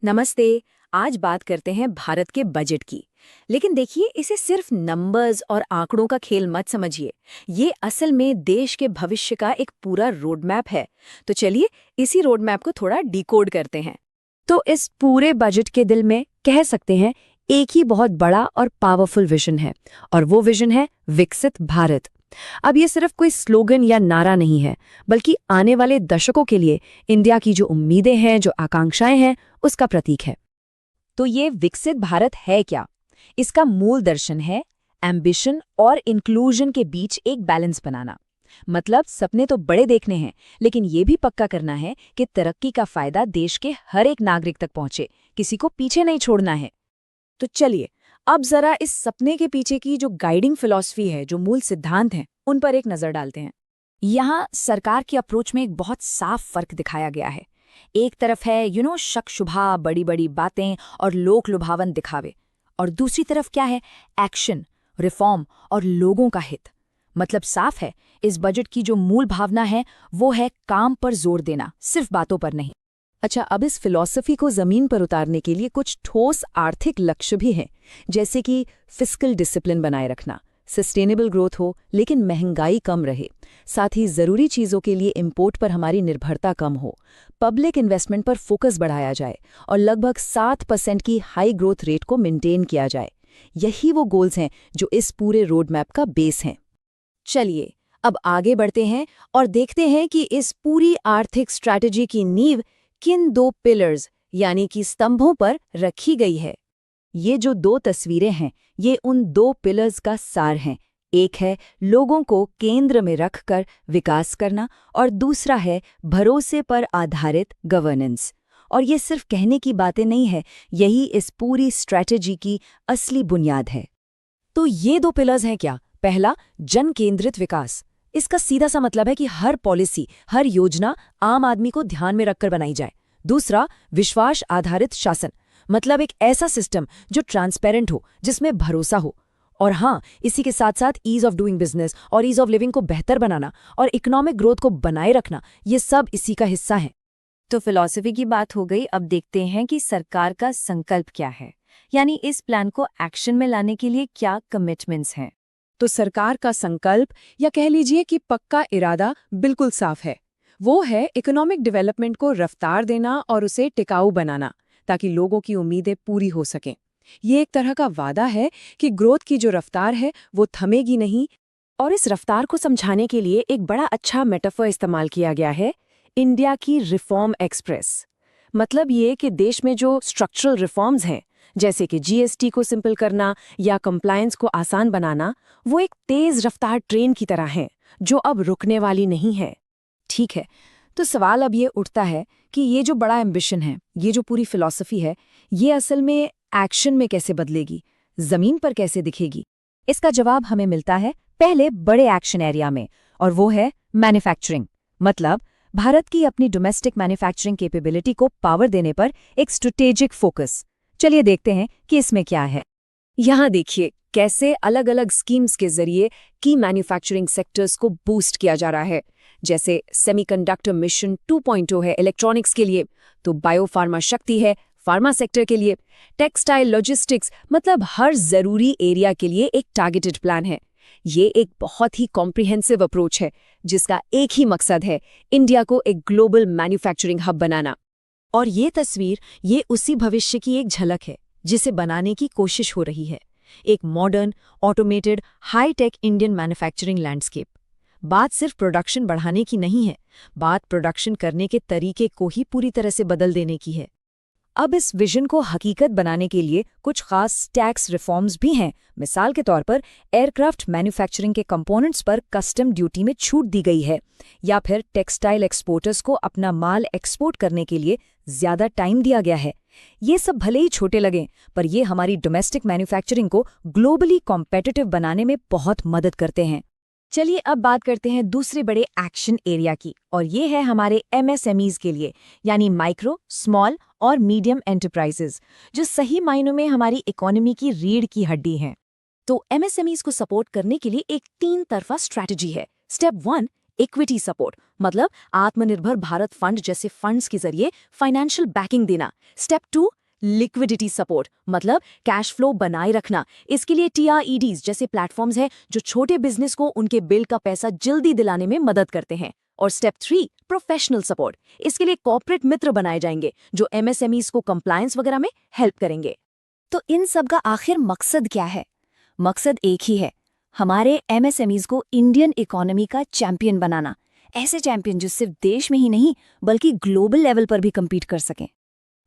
नमस्ते। आज बात करते हैं भारत के बजट की। लेकिन देखिए, इसे सिर्फ नंबर्स और आंकड़ों का खेल मत समझिए। ये असल में देश के भविष्य का एक पूरा रोड मैप है। तो चलिए इसी रोड मैप को थोड़ा डिकोड करते हैं। तो इस पूरे बजट के दिल में कह सकते हैं एक ही बहुत बड़ा और पावरफुल विजन है, और वो विजन है विकसित भारत। अब ये सिर्फ कोई स्लोगन या नारा नहीं है, बल्कि आने वाले दशकों के लिए इंडिया की जो उम्मीदें हैं, जो आकांक्षाएं हैं, उसका प्रतीक है। तो ये विकसित भारत है क्या? इसका मूल दर्शन है एम्बिशन और इंक्लूजन के बीच एक बैलेंस बनाना। मतलब सपने तो बड़े देखने हैं, लेकिन ये भी पक्का करना है कि तरक्की का फायदा देश के हर एक नागरिक तक पहुंचे, किसी को पीछे नहीं छोड़ना है। तो चलिए अब जरा इस सपने के पीछे की जो गाइडिंग फिलॉसफी है, जो मूल सिद्धांत हैं, उन पर एक नजर डालते हैं। यहाँ सरकार की अप्रोच में एक बहुत साफ फर्क दिखाया गया है। एक तरफ है शक शुभा, बड़ी बड़ी बातें और लोक लुभावन दिखावे, और दूसरी तरफ क्या है? एक्शन, रिफॉर्म और लोगों का हित। मतलब साफ है, इस बजट की जो मूल भावना है वो है काम पर जोर देना, सिर्फ बातों पर नहीं। अच्छा, अब इस फिलॉसफी को जमीन पर उतारने के लिए कुछ ठोस आर्थिक लक्ष्य भी हैं, जैसे कि फिस्कल डिसिप्लिन बनाए रखना, सस्टेनेबल ग्रोथ हो लेकिन महंगाई कम रहे, साथ ही जरूरी चीजों के लिए इंपोर्ट पर हमारी निर्भरता कम हो, पब्लिक इन्वेस्टमेंट पर फोकस बढ़ाया जाए और लगभग 7% की हाई ग्रोथ रेट को मेंटेन किया जाए। यही वो गोल्स हैं जो इस पूरे रोड मैप का बेस हैं। चलिए अब आगे बढ़ते हैं और देखते हैं कि इस पूरी आर्थिक स्ट्रैटेजी की नींव किन दो पिलर्स यानी कि स्तंभों पर रखी गई है। ये जो दो तस्वीरें हैं, ये उन दो पिलर्स का सार हैं। एक है लोगों को केंद्र में रखकर विकास करना, और दूसरा है भरोसे पर आधारित गवर्नेंस। और ये सिर्फ कहने की बातें नहीं है, यही इस पूरी स्ट्रैटेजी की असली बुनियाद है। तो ये दो पिलर्स हैं क्या? पहला, जन केंद्रित विकास। इसका सीधा सा मतलब है कि हर पॉलिसी, हर योजना आम आदमी को ध्यान में रखकर बनाई जाए। दूसरा, विश्वास आधारित शासन। मतलब एक ऐसा सिस्टम जो ट्रांसपेरेंट हो, जिसमें भरोसा हो। और हाँ, इसी के साथ साथ ईज ऑफ डूइंग बिजनेस और ईज ऑफ लिविंग को बेहतर बनाना और इकोनॉमिक ग्रोथ को बनाए रखना, ये सब इसी का हिस्सा है। तो फिलॉसफी की बात हो गई, अब देखते हैं कि सरकार का संकल्प क्या है, यानी इस प्लान को एक्शन में लाने के लिए क्या कमिटमेंट्स हैं। तो सरकार का संकल्प, या कह लीजिए कि पक्का इरादा, बिल्कुल साफ है। वो है इकोनॉमिक डेवलपमेंट को रफ्तार देना और उसे टिकाऊ बनाना, ताकि लोगों की उम्मीदें पूरी हो सकें। ये एक तरह का वादा है कि ग्रोथ की जो रफ्तार है वो थमेगी नहीं। और इस रफ्तार को समझाने के लिए एक बड़ा अच्छा मेटाफर इस्तेमाल किया गया है, इंडिया की रिफॉर्म एक्सप्रेस। मतलब ये कि देश में जो स्ट्रक्चरल रिफॉर्म्स हैं, जैसे कि जीएसटी को सिंपल करना या कंप्लायंस को आसान बनाना, वो एक तेज रफ्तार ट्रेन की तरह हैं, जो अब रुकने वाली नहीं है। ठीक है, तो सवाल अब ये उठता है कि ये जो बड़ा एम्बिशन है, ये जो पूरी फिलॉसफी है, ये असल में एक्शन में कैसे बदलेगी, जमीन पर कैसे दिखेगी? इसका जवाब हमें मिलता है पहले बड़े एक्शन एरिया में, और वो है मैन्युफैक्चरिंग। मतलब भारत की अपनी डोमेस्टिक मैन्युफैक्चरिंग कैपेबिलिटी को पावर देने पर एक स्ट्रेटेजिक फोकस। चलिए देखते हैं कि इसमें क्या है। यहाँ देखिए कैसे अलग अलग स्कीम्स के जरिए की मैन्युफैक्चरिंग सेक्टर्स को बूस्ट किया जा रहा है। जैसे सेमीकंडक्टर मिशन 2.0 है इलेक्ट्रॉनिक्स के लिए, तो बायोफार्मा शक्ति है फार्मा सेक्टर के लिए, टेक्सटाइल लॉजिस्टिक्स, मतलब हर जरूरी एरिया के लिए एक टारगेटेड प्लान है। ये एक बहुत ही कॉम्प्रिहेंसिव अप्रोच है, जिसका एक ही मकसद है, इंडिया को एक ग्लोबल मैन्युफैक्चरिंग हब बनाना। और ये तस्वीर, ये उसी भविष्य की एक झलक है जिसे बनाने की कोशिश हो रही है। एक modern, automated, high-tech Indian manufacturing landscape. बात सिर्फ प्रोडक्शन बढ़ाने की नहीं है, बात प्रोडक्शन करने के तरीके को ही पूरी तरह से बदल देने की है। अब इस विजन को हकीकत बनाने के लिए कुछ खास टैक्स रिफॉर्म्स भी हैं। मिसाल के तौर पर एयरक्राफ्ट मैन्युफैक्चरिंग के कंपोनेंट्स पर कस्टम ड्यूटी में छूट दी गई है, या फिर टेक्सटाइल एक्सपोर्टर्स को अपना माल एक्सपोर्ट करने के लिए ज्यादा टाइम दिया गया है। ये सब भले ही छोटे लगें, पर ये हमारी डोमेस्टिक मैन्युफैक्चरिंग को ग्लोबली कॉम्पिटिटिव बनाने में बहुत मदद करते हैं। चलिए अब बात करते हैं दूसरे बड़े एक्शन एरिया की, और ये है हमारे एमएसएमईज के लिए, यानी माइक्रो, स्मॉल और मीडियम एंटरप्राइजेज, जो सही मायनों में हमारी इकोनॉमी की रीढ़ की हड्डी हैं। तो एमएसएमईज को सपोर्ट करने के लिए एक 3 तरफा स्ट्रैटेजी है। स्टेप 1, इक्विटी सपोर्ट मतलब आत्मनिर्भर भारत फंड जैसे फंड्स के जरिए फाइनेंशियल बैकिंग देना। स्टेप 2, लिक्विडिटी सपोर्ट मतलब कैश फ्लो बनाए रखना। इसके लिए TREDs जैसे प्लेटफॉर्म्स हैं जो छोटे बिजनेस को उनके बिल का पैसा जल्दी दिलाने में मदद करते हैं। और स्टेप 3, प्रोफेशनल सपोर्ट। इसके लिए कॉर्पोरेट मित्र बनाए जाएंगे जो MSMEs को कंप्लायंस वगैरह में हेल्प करेंगे। तो इन सब का आखिर मकसद क्या है? मकसद एक ही है, हमारे MSMEs को इंडियन इकोनॉमी का चैंपियन बनाना। ऐसे चैंपियन जो सिर्फ देश में ही नहीं बल्कि ग्लोबल लेवल पर भी compete कर सकें।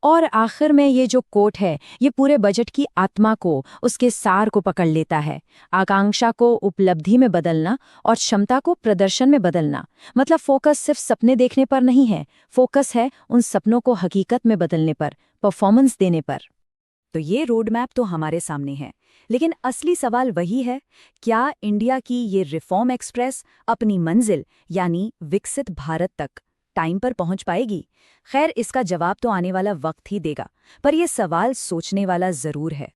और आखिर में ये जो कोट है ये पूरे बजट की आत्मा को, उसके सार को पकड़ लेता है। आकांक्षा को उपलब्धि में बदलना और क्षमता को प्रदर्शन में बदलना। मतलब फोकस सिर्फ सपने देखने पर नहीं है, फोकस है उन सपनों को हकीकत में बदलने पर, परफॉर्मेंस देने पर। तो ये रोड मैप तो हमारे सामने है, लेकिन असली सवाल वही है, क्या इंडिया की ये रिफॉर्म एक्सप्रेस अपनी मंजिल यानी विकसित भारत तक टाइम पर पहुंच पाएगी? खैर, इसका जवाब तो आने वाला वक्त ही देगा, पर यह सवाल सोचने वाला जरूर है।